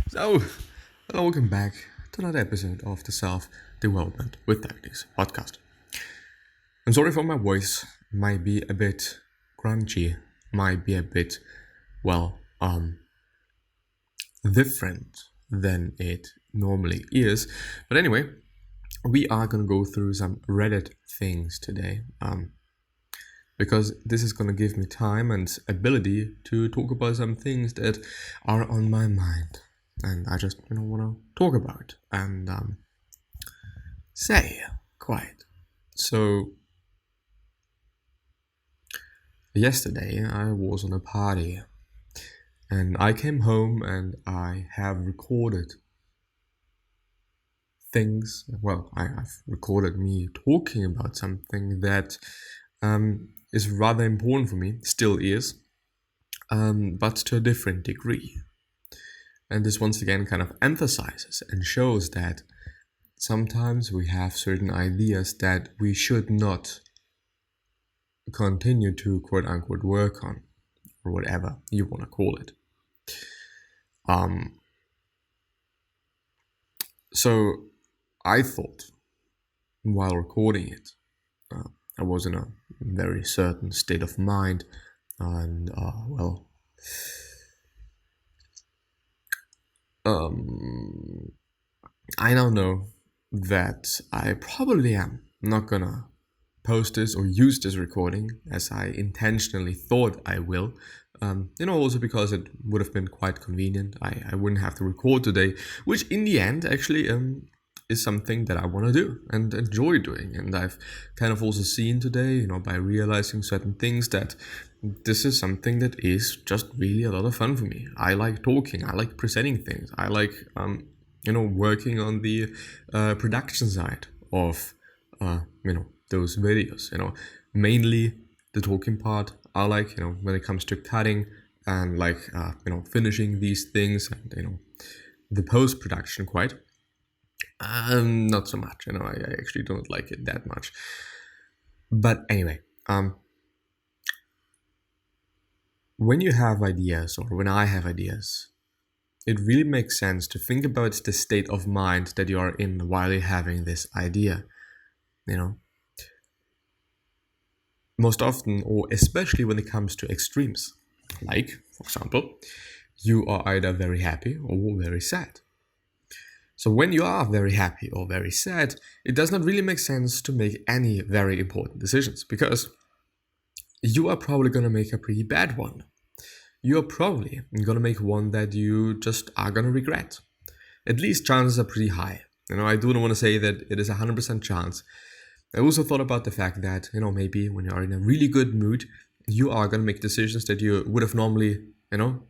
So, welcome back to another episode of the Self-Development with Tactics podcast. I'm sorry for my voice, might be a bit crunchy, might be a bit, different than it normally is. But anyway, we are gonna go through some Reddit things today, because this is gonna give me time and ability to talk about some things that are on my mind. And I just, want to talk about and say quite. So, yesterday I was on a party and I came home and I have recorded things. Well, I've recorded me talking about something that is rather important for me, still is, but to a different degree. And this once again kind of emphasizes and shows that sometimes we have certain ideas that we should not continue to quote unquote work on, or whatever you want to call it. So I thought while recording it, I was in a very certain state of mind, and I now know that I probably am not gonna post this or use this recording as I intentionally thought I will. Also because it would have been quite convenient. I wouldn't have to record today, which in the end actually is something that I want to do and enjoy doing. And I've kind of also seen today, by realizing certain things, that this is something that is just really a lot of fun for me. I like talking, I like presenting things, I like working on the production side of those videos. Mainly the talking part. I like when it comes to cutting and finishing these things, and the post production quite. Not so much. I actually don't like it that much. But anyway, when you have ideas, or when I have ideas, it really makes sense to think about the state of mind that you are in while you're having this idea. Most often, or especially when it comes to extremes, like, for example, you are either very happy or very sad. So when you are very happy or very sad, it does not really make sense to make any very important decisions, because you are probably going to make a pretty bad one. You are probably going to make one that you just are going to regret. At least chances are pretty high. I do not want to say that it is a 100% chance. I also thought about the fact that, maybe when you are in a really good mood, you are going to make decisions that you would have normally,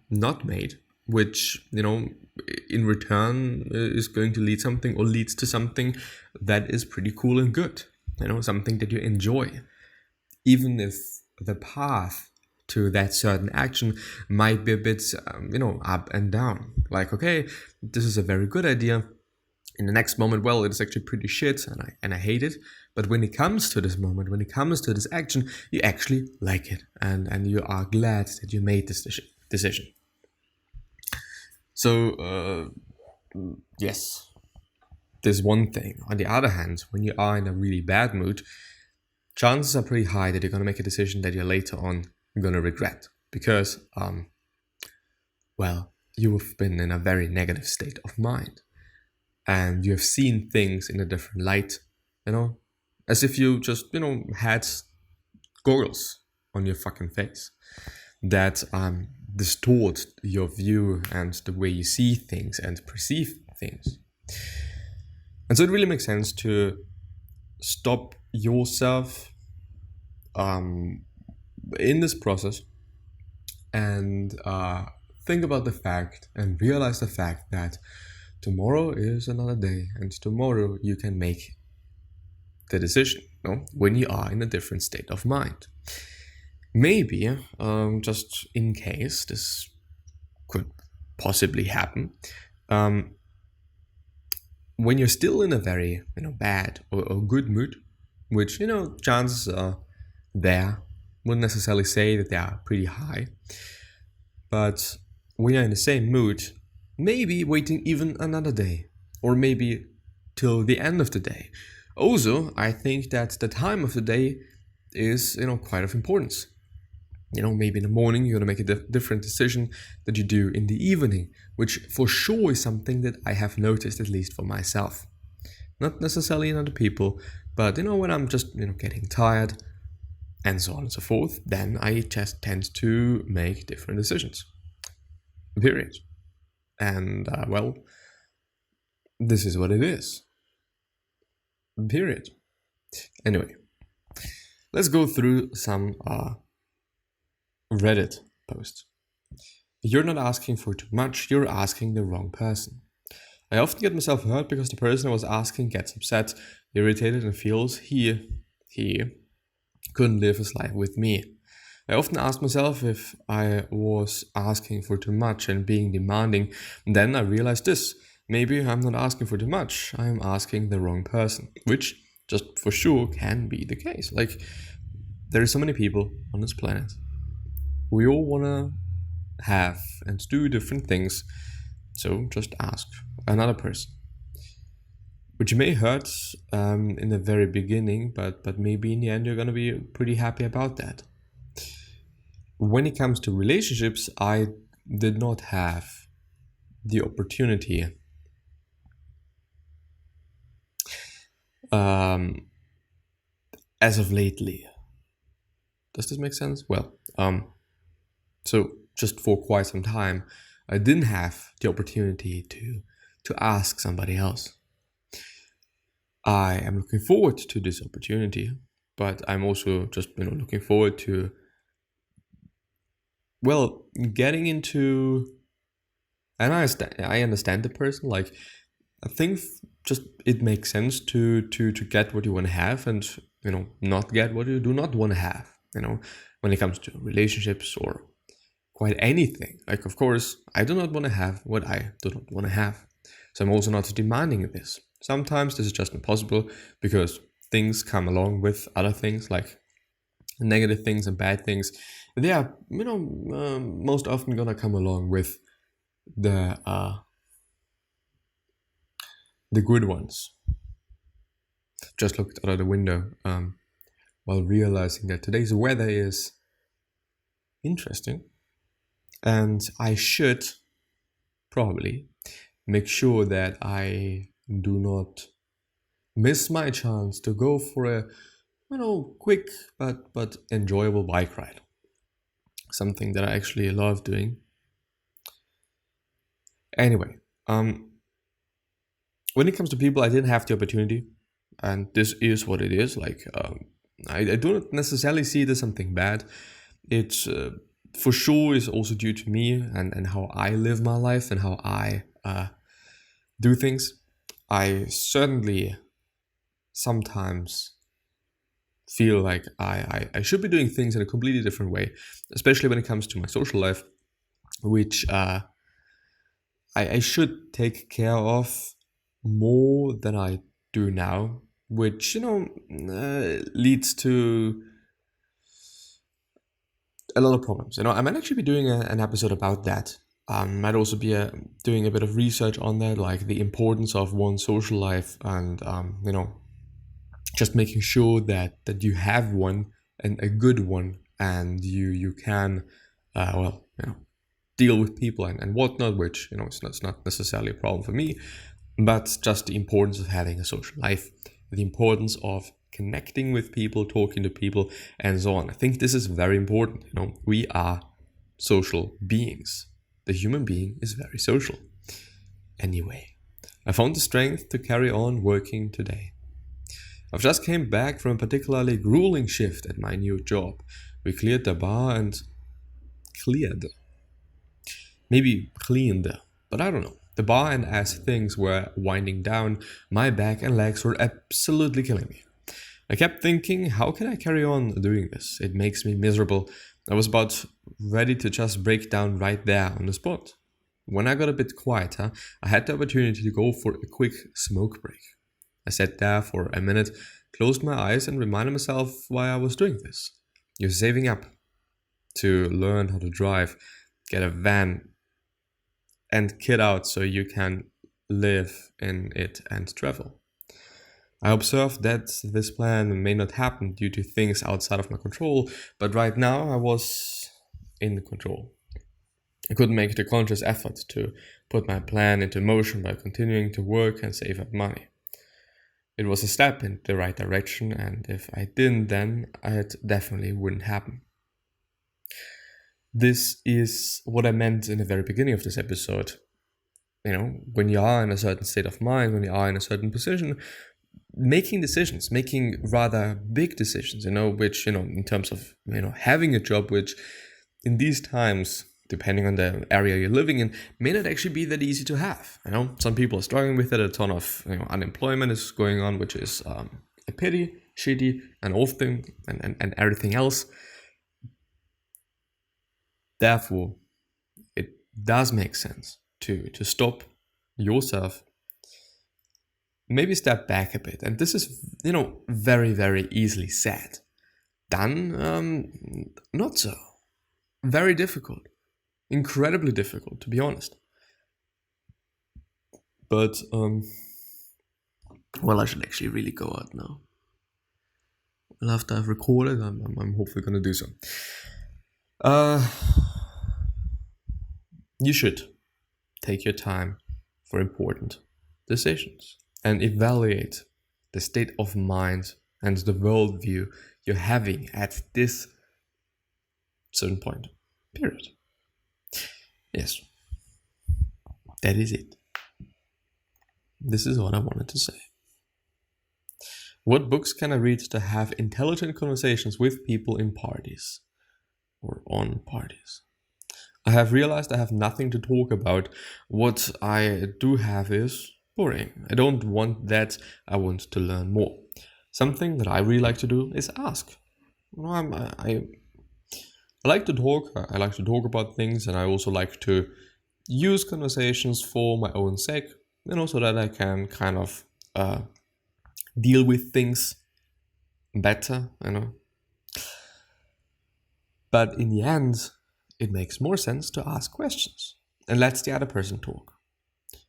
not made, which, in return is going to leads to something that is pretty cool and good, something that you enjoy. Even if the path to that certain action might be a bit, up and down. Like, okay, this is a very good idea. In the next moment, well, it's actually pretty shit, and I hate it. But when it comes to this moment, when it comes to this action, you actually like it, and you are glad that you made this decision. So, yes, there's one thing. On the other hand, when you are in a really bad mood, chances are pretty high that you're going to make a decision that you're later on going to regret, because, you've been in a very negative state of mind. And you have seen things in a different light, as if you just, had goggles on your fucking face that distort your view and the way you see things and perceive things. And so it really makes sense to stop yourself in this process and think about the fact and realize the fact that tomorrow is another day, and tomorrow you can make the decision, when you are in a different state of mind. Maybe, just in case this could possibly happen, when you're still in a very, bad or good mood, which, chances are there, wouldn't necessarily say that they are pretty high, but when you're in the same mood, maybe waiting even another day, or maybe till the end of the day. Also, I think that the time of the day is, quite of importance. Maybe in the morning you're going to make a different decision that you do in the evening, which for sure is something that I have noticed, at least for myself. Not necessarily in other people, but when I'm just, getting tired and so on and so forth, then I just tend to make different decisions. Period. And, this is what it is. Period. Anyway, let's go through some Reddit posts. You're not asking for too much, you're asking the wrong person. I often get myself hurt because the person I was asking gets upset, irritated, and feels he couldn't live his life with me. I often ask myself if I was asking for too much and being demanding. And then I realize this. Maybe I'm not asking for too much, I'm asking the wrong person, which just for sure can be the case. Like, there are so many people on this planet. We all want to have and do different things, so just ask another person. Which may hurt in the very beginning, but maybe in the end you're going to be pretty happy about that. When it comes to relationships, I did not have the opportunity as of lately. Does this make sense? Well, so just for quite some time, I didn't have the opportunity to ask somebody else. I am looking forward to this opportunity, but I'm also just looking forward to getting into. And I understand the person. Like, I think just it makes sense to get what you want to have and not get what you do not want to have. When it comes to relationships or quite anything. Like, of course, I do not want to have what I do not want to have. So I'm also not demanding this. Sometimes this is just impossible because things come along with other things, like negative things and bad things. They are, most often gonna come along with the good ones. Just looked out of the window while realizing that today's weather is interesting. And I should probably make sure that I do not miss my chance to go for a quick but enjoyable bike ride. Something that I actually love doing. Anyway, when it comes to people, I didn't have the opportunity, and this is what it is. Like, I do not necessarily see it as something bad. It's for sure is also due to me and how I live my life and how I do things. I certainly sometimes feel like I should be doing things in a completely different way, especially when it comes to my social life, which I should take care of more than I do now, which leads to a lot of problems. I might actually be doing an episode about that. Might also be doing a bit of research on that, like the importance of one's social life and just making sure that you have one and a good one, and you can deal with people and whatnot, which it's not necessarily a problem for me, but just the importance of having a social life, the importance of connecting with people, talking to people, and so on. I think this is very important. We are social beings. The human being is very social. Anyway, I found the strength to carry on working today. I've just came back from a particularly grueling shift at my new job. We cleared the bar and cleaned, but I don't know. The bar, and as things were winding down, my back and legs were absolutely killing me. I kept thinking, how can I carry on doing this? It makes me miserable. I was about ready to just break down right there on the spot. When I got a bit quieter, I had the opportunity to go for a quick smoke break. I sat there for a minute, closed my eyes, and reminded myself why I was doing this. You're saving up to learn how to drive, get a van, and kit out so you can live in it and travel. I observed that this plan may not happen due to things outside of my control, but right now I was in control. I could make the conscious effort to put my plan into motion by continuing to work and save up money. It was a step in the right direction, and if I didn't then, it definitely wouldn't happen. This is what I meant in the very beginning of this episode. When you are in a certain state of mind, when you are in a certain position, making decisions, making rather big decisions, which, in terms of, having a job, which in these times, depending on the area you're living in, may not actually be that easy to have. Some people are struggling with it. A ton of unemployment is going on, which is a pity, shitty, and often, and everything else. Therefore, it does make sense to stop yourself, maybe step back a bit. And this is, very, very easily said. Done, not so. Very difficult. Incredibly difficult, to be honest. But, I should actually really go out now. Well, after I've recorded, I'm hopefully going to do so. You should take your time for important decisions and evaluate the state of mind and the worldview you're having at this certain point. Period. Yes. That is it. This is what I wanted to say. What books can I read to have intelligent conversations with people in parties or on parties? I have realized I have nothing to talk about. What I do have is boring. I don't want that. I want to learn more. Something that I really like to do is ask. I like to talk. I like to talk about things, and I also like to use conversations for my own sake, so that I can kind of deal with things better, But in the end, it makes more sense to ask questions and let the other person talk.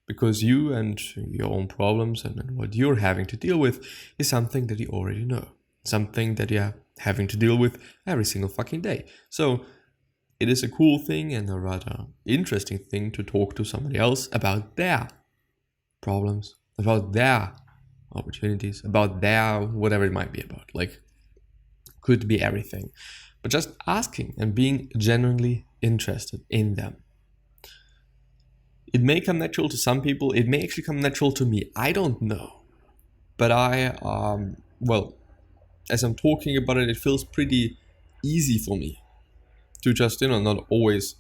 Because you and your own problems and what you're having to deal with is something that you already know. Something that you're having to deal with every single fucking day. So it is a cool thing and a rather interesting thing to talk to somebody else about their problems, about their opportunities, about their whatever it might be about. Could be everything. But just asking and being genuinely interested in them. It may come natural to some people. It may actually come natural to me. I don't know. But as I'm talking about it, it feels pretty easy for me to just, not always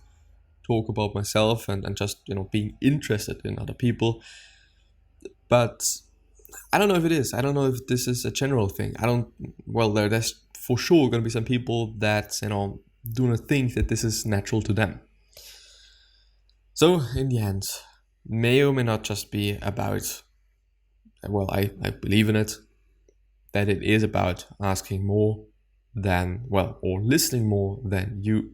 talk about myself and just, being interested in other people. But I don't know if it is. I don't know if this is a general thing. There's for sure going to be some people that, do not think that this is natural to them. So, in the end, may or may not just be about, I believe in it, that it is about asking more than, or listening more than you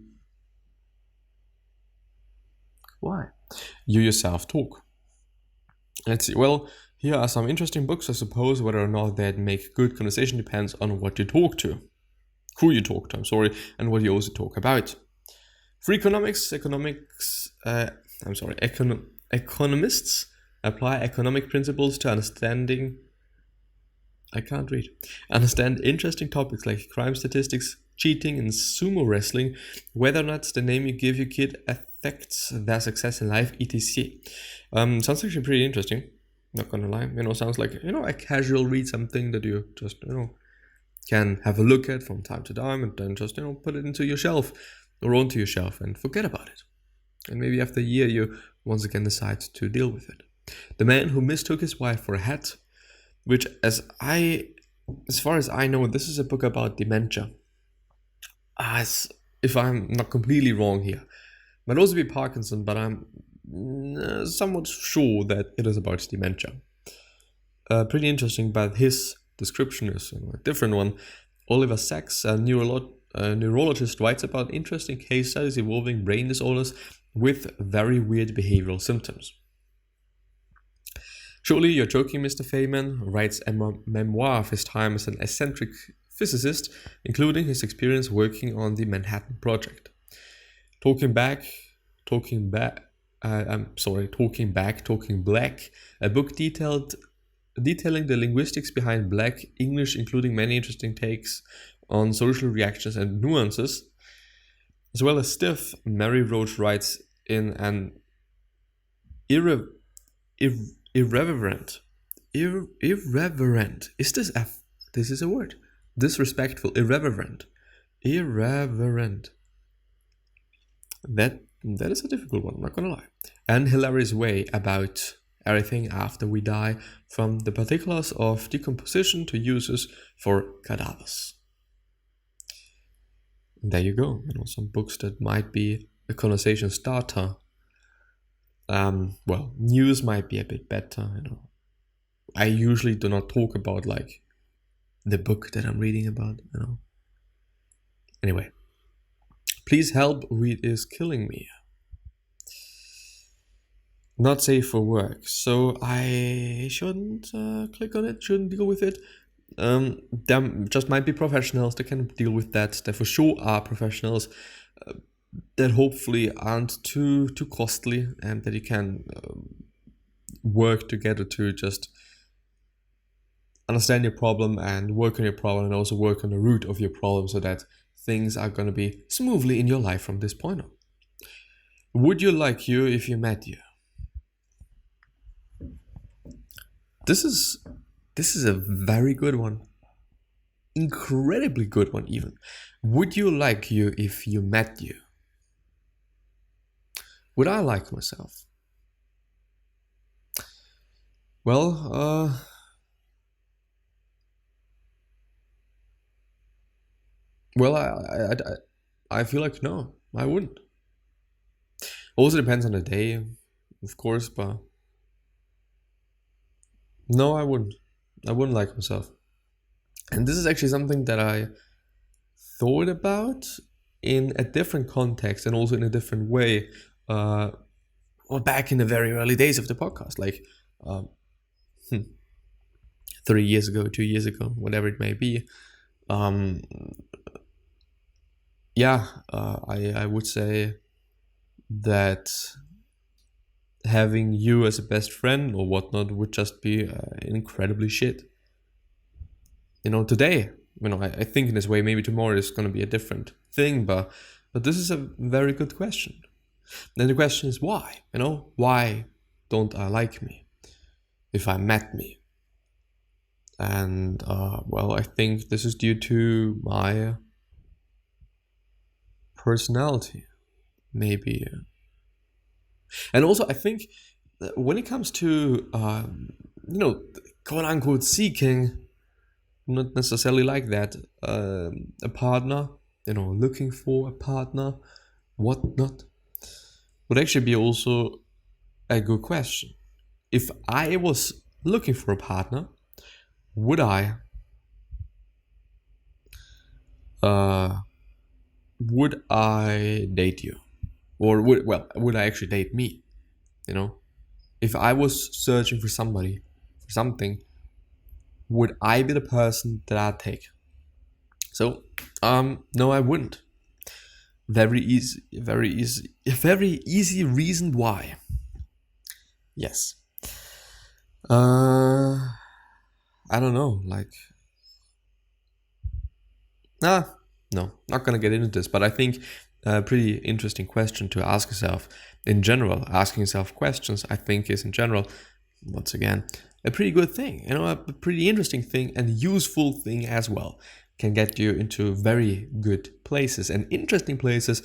yourself talk. Let's see. Here are some interesting books. I suppose whether or not they'd make good conversation depends on what you talk to. Who you talk to, and what you also talk about. For economists apply economic principles to understand interesting topics like crime statistics, cheating, and sumo wrestling, whether or not the name you give your kid affects their success in life, etc. Sounds actually pretty interesting, not gonna lie. Sounds like, a casual read, something that you just, can have a look at from time to time and then just, put it into your shelf or onto your shelf and forget about it. And maybe after a year, you once again decide to deal with it. The Man Who Mistook His Wife for a Hat, which as far as I know, this is a book about dementia. If I'm not completely wrong here. Might also be Parkinson, but I'm somewhat sure that it is about dementia. Pretty interesting, but his description is a different one. Oliver Sacks, a neurologist, writes about interesting case studies involving brain disorders with very weird behavioral symptoms. Surely you're joking, Mr. Feynman writes a memoir of his time as an eccentric physicist, including his experience working on the Manhattan Project. Talking Back, Talking Black, a book detailing the linguistics behind Black English, including many interesting takes on social reactions and nuances, as well as Stiff. Mary Roach writes in an irreverent. Is this this is a word? Disrespectful, irreverent. That is a difficult one, I'm not gonna lie. And hilarious way about everything after we die, from the particulars of decomposition to uses for cadavers. There you go. Some books that might be a conversation starter. Well, news might be a bit better. I usually do not talk about like the book that I'm reading about. Anyway, please help. Weed is killing me. Not safe for work, so I shouldn't click on it. Shouldn't deal with it. There just might be professionals that can deal with that. There for sure are professionals that hopefully aren't too costly, and that you can work together to just understand your problem and work on your problem, and also work on the root of your problem, so that things are going to be smoothly in your life from this point on. Would you like you if you met you? This is a very good one. Incredibly good one, even. Would you like you if you met you? Would I like myself? Well, I feel like no, I wouldn't. Also depends on the day, of course, but no, I wouldn't. I wouldn't like myself. And this is actually something that I thought about in a different context and also in a different way. Back in the very early days of the podcast, like 3 years ago, 2 years ago, whatever it may be. I would say that having you as a best friend or whatnot would just be incredibly shit. Today, I think in this way. Maybe tomorrow is going to be a different thing, but this is a very good question. Then the question is why? Why don't I like me if I met me? And I think this is due to my personality, maybe. And also, I think that when it comes to, quote unquote, seeking, not necessarily like that, a partner, looking for a partner, whatnot, would actually be also a good question. If I was looking for a partner, would I date you? Or would I actually date me? If I was searching for somebody, for something, would I be the person that I'd take? So, no, I wouldn't. Very easy reason why. Yes. I don't know, no, not gonna get into this, but I think a pretty interesting question to ask yourself in general. Asking yourself questions, I think, is in general, once again, a pretty good thing, a pretty interesting thing and useful thing as well. Can get you into very good places and interesting places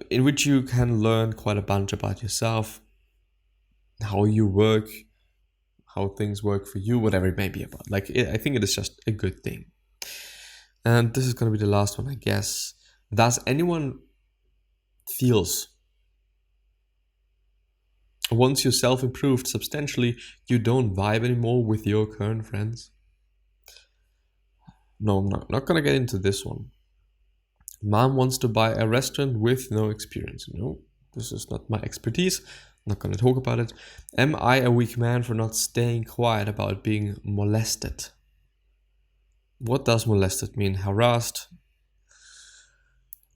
in which you can learn quite a bunch about yourself, how you work, how things work for you, whatever it may be about. I think it is just a good thing. And this is going to be the last one, I guess. Does anyone feels once you self-improved substantially, you don't vibe anymore with your current friends? No, I'm not going to get into this one. Mom wants to buy a restaurant with no experience. No, This is not my expertise. I'm not going to talk about it. Am I a weak man for not staying quiet about being molested? What does molested mean? Harassed?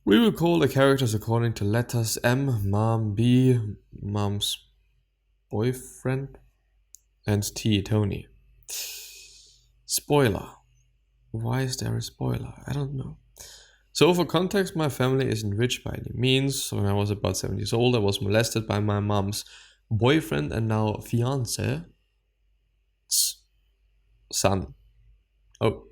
We will call the characters according to letters. M, mom, B, mom's boyfriend, and T, Tony. Spoiler. Why is there a spoiler? I don't know. So for context, my family isn't rich by any means. When I was about 7 years old, I was molested by my mom's boyfriend and now fiance, son. Oh,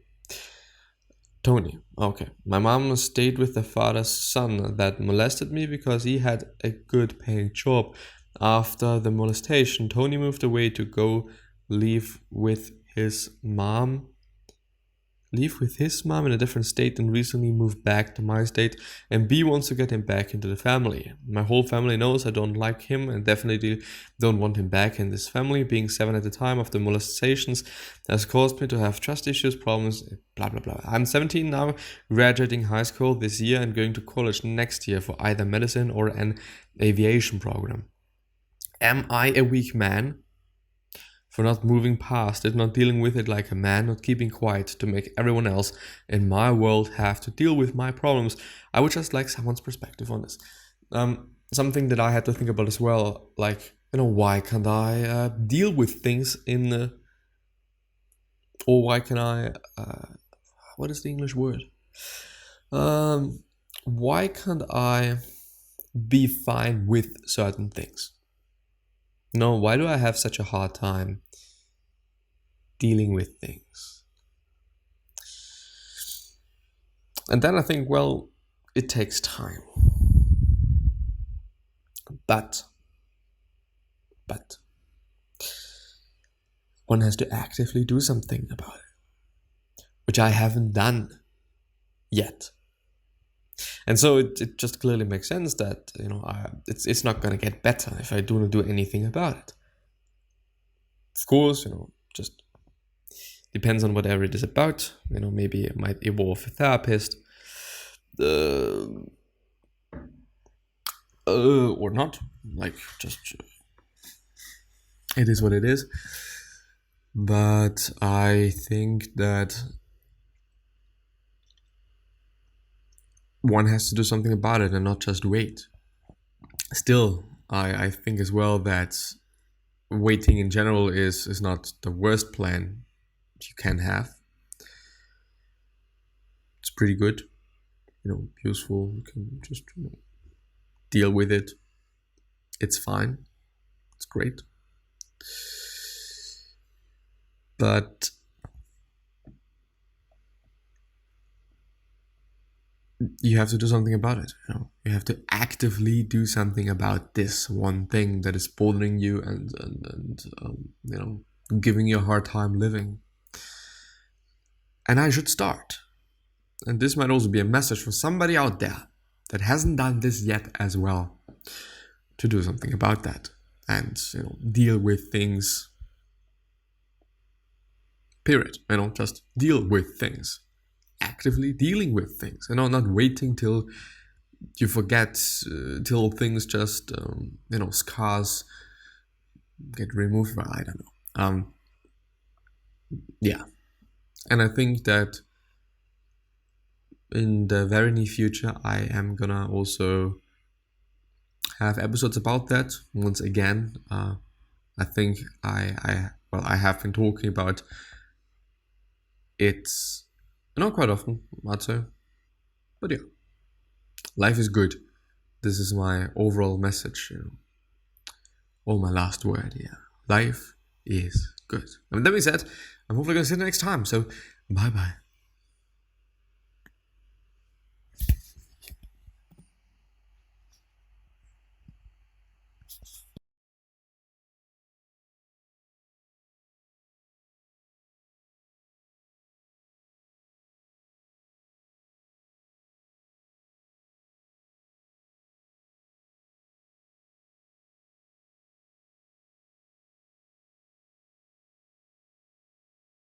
Tony. Okay. My mom stayed with the father's son that molested me because he had a good paying job. After the molestation, Tony moved away to go live with his mom in a different state and recently moved back to my state, and B wants to get him back into the family. My whole family knows I don't like him and definitely don't want him back in this family. Being 7 at the time of the molestations has caused me to have trust issues, problems, blah blah blah. I'm 17 now, graduating high school this year and going to college next year for either medicine or an aviation program. Am I a weak man for not moving past it, not dealing with it like a man, not keeping quiet to make everyone else in my world have to deal with my problems? I would just like someone's perspective on this. Something that I had to think about as well, like, why can't I deal with things or why can I, what is the English word? Why can't I be fine with certain things? Why do I have such a hard time dealing with things? And then I think, well, it takes time. But one has to actively do something about it, which I haven't done yet. And so it just clearly makes sense that, it's not going to get better if I do not do anything about it. Of course, just depends on whatever it is about. Maybe it might involve a therapist, or not. Like, just it is what it is. But I think that one has to do something about it and not just wait. Still, I think as well that waiting in general is not the worst plan you can have. It's pretty good, useful. You can just deal with it. It's fine. It's great. But you have to do something about it. You have to actively do something about this one thing that is bothering you and giving you a hard time living. And I should start. And this might also be a message for somebody out there that hasn't done this yet as well, to do something about that and deal with things. Period. Just deal with things. Actively dealing with things, not waiting till you forget, till things just, scars get removed. Well, I don't know. Yeah. And I think that in the very near future, I am gonna also have episodes about that. Once again, I think I have been talking about it. Not quite often, I'd say. But yeah, life is good. This is my overall message, Or my last word, yeah. Life is good. And that being said, I'm hopefully going to see you next time. So, bye-bye.